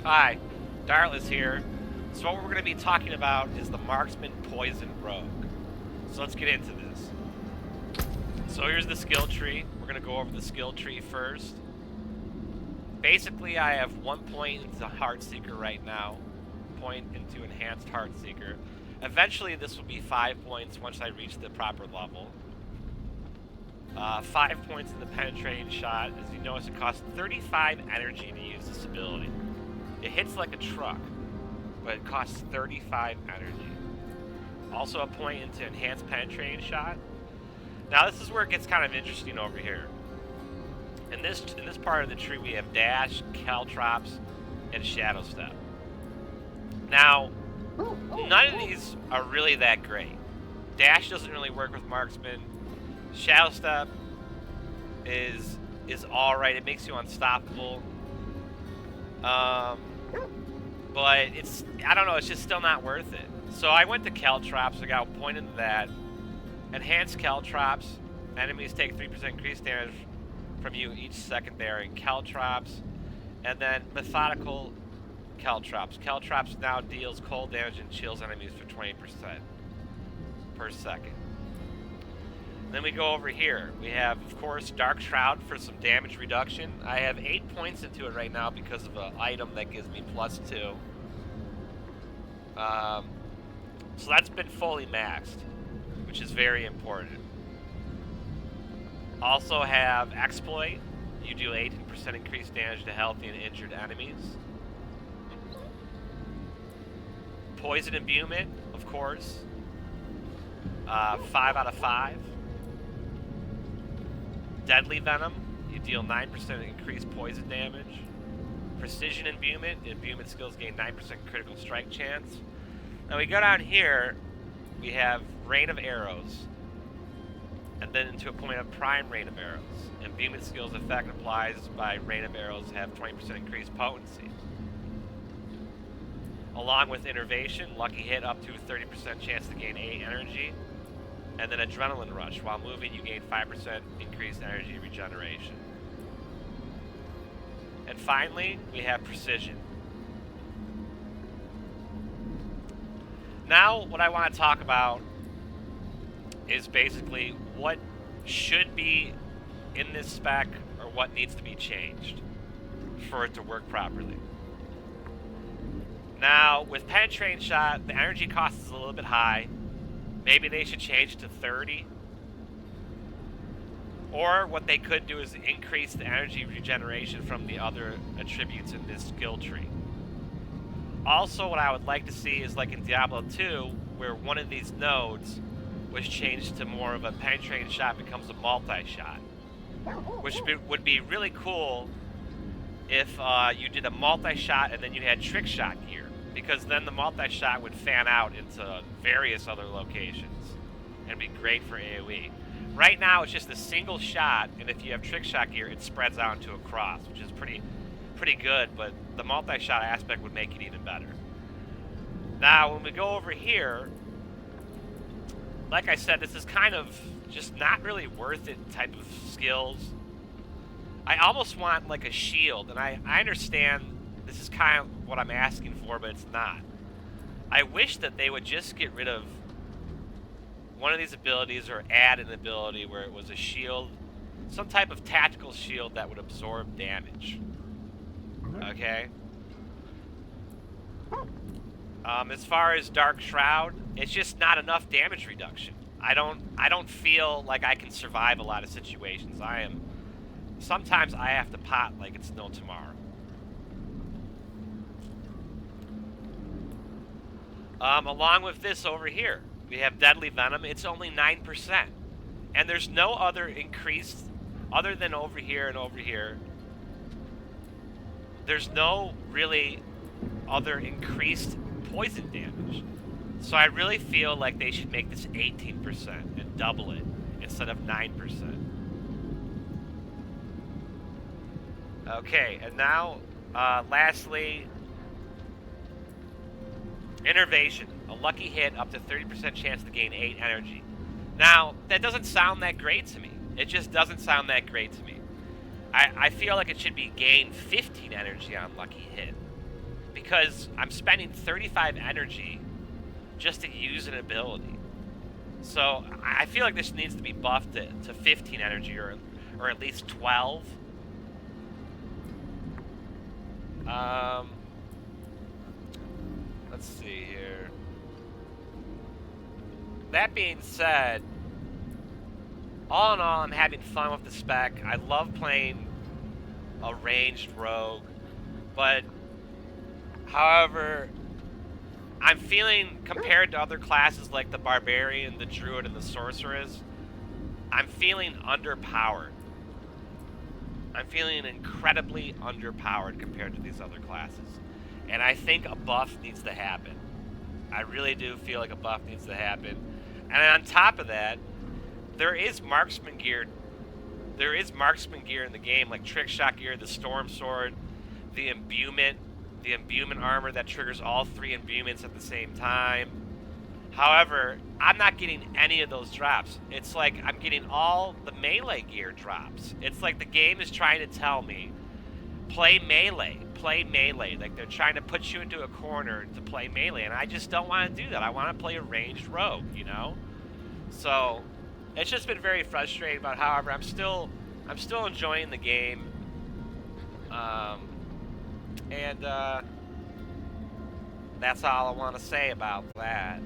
Hi, Dartless here. So what we're going to be talking about is the Marksman Poison Rogue. So let's get into this. So here's the skill tree. We're going to go over the skill tree first. Basically, I have 1 point into Heartseeker right now. Point into Enhanced Heartseeker. Eventually, this will be 5 points once I reach the proper level. 5 points in the Penetrating Shot. As you notice, it costs 35 energy to use this ability. It hits like a truck, but it costs 35 energy. Also a point into Enhanced Penetrating Shot. Now this is where it gets kind of interesting over here. In this part of the tree we have Dash, Caltrops, and Shadow Step. Now, none of these are really that great. Dash doesn't really work with Marksman. Shadow Step is alright, it makes you unstoppable. But it's, I don't know, it's just still not worth it. So I went to Caltrops, I got a point into that. Enhanced Caltrops, enemies take 3% increased damage from you each second they are in Caltrops. And then Methodical Caltrops. Caltrops now deals cold damage and chills enemies for 20% per second. Then we go over here. We have, of course, Dark Shroud for some damage reduction. I have 8 points into it right now because of an item that gives me +2. So that's been fully maxed, which is very important. Also have Exploit. You do 18% increased damage to healthy and injured enemies. Poison Imbuement, of course. 5 out of 5. Deadly Venom, you deal 9% increased poison damage. Precision Imbuement, imbuement skills gain 9% critical strike chance. Now we go down here, we have Rain of Arrows. And then into a point of Prime Rain of Arrows. Imbuement skills effect applies by Rain of Arrows have 20% increased potency. Along with Innervation, Lucky Hit up to 30% chance to gain 8 energy. And then Adrenaline Rush. While moving, you gain 5% increased energy regeneration. And finally, we have Precision. Now, what I want to talk about is basically what should be in this spec or what needs to be changed for it to work properly. Now, with Penetrating Shot, the energy cost is a little bit high. Maybe they should change to 30. Or what they could do is increase the energy regeneration from the other attributes in this skill tree. Also, what I would like to see is like in Diablo 2, where one of these nodes was changed to more of a Penetrating Shot becomes a multi-shot. Which would be really cool if you did a multi-shot and then you had trick shot gear. Because then the multi-shot would fan out into various other locations and be great for AoE. Right now it's just a single shot, and if you have trick shot gear, it spreads out into a cross, which is pretty good, but the multi-shot aspect would make it even better. Now, when we go over here, like I said, this is kind of just not really worth it type of skills. I almost want like a shield, and I understand this is kind of what I'm asking for, but it's not. I wish that they would just get rid of one of these abilities or add an ability where it was a shield, some type of tactical shield that would absorb damage. Okay? As far as Dark Shroud, it's just not enough damage reduction. I don't feel like I can survive a lot of situations. Sometimes I have to pot like it's no tomorrow. Along with this over here, we have Deadly Venom. It's only 9%. And there's no other increased, other than over here and over here. There's no really other increased poison damage. So I really feel like they should make this 18% and double it instead of 9%. Okay, and now, lastly, Innervation. A lucky hit up to 30% chance to gain 8 energy. Now, that doesn't sound that great to me. It just doesn't sound that great to me. I feel like it should be gain 15 energy on lucky hit. because I'm spending 35 energy just to use an ability. So I feel like this needs to be buffed to 15 energy or at least 12. Let's see here. That being said, all in all, I'm having fun with the spec. I love playing a ranged rogue, but however, I'm feeling, compared to other classes like the barbarian, the druid, and the sorceress, I'm feeling underpowered. I'm feeling incredibly underpowered compared to these other classes. And I think a buff needs to happen. I really do feel like a buff needs to happen. And on top of that, there is marksman gear. There is marksman gear in the game, like trick shot gear, the storm sword, the imbuement armor that triggers all 3 imbuments at the same time. However, I'm not getting any of those drops. It's like I'm getting all the melee gear drops. It's like the game is trying to tell me, play melee. Like they're trying to put you into a corner to play melee, and I just don't want to do that. I want to play a ranged rogue, you know? So it's just been very frustrating, but however, I'm still enjoying the game. And that's all I want to say about that.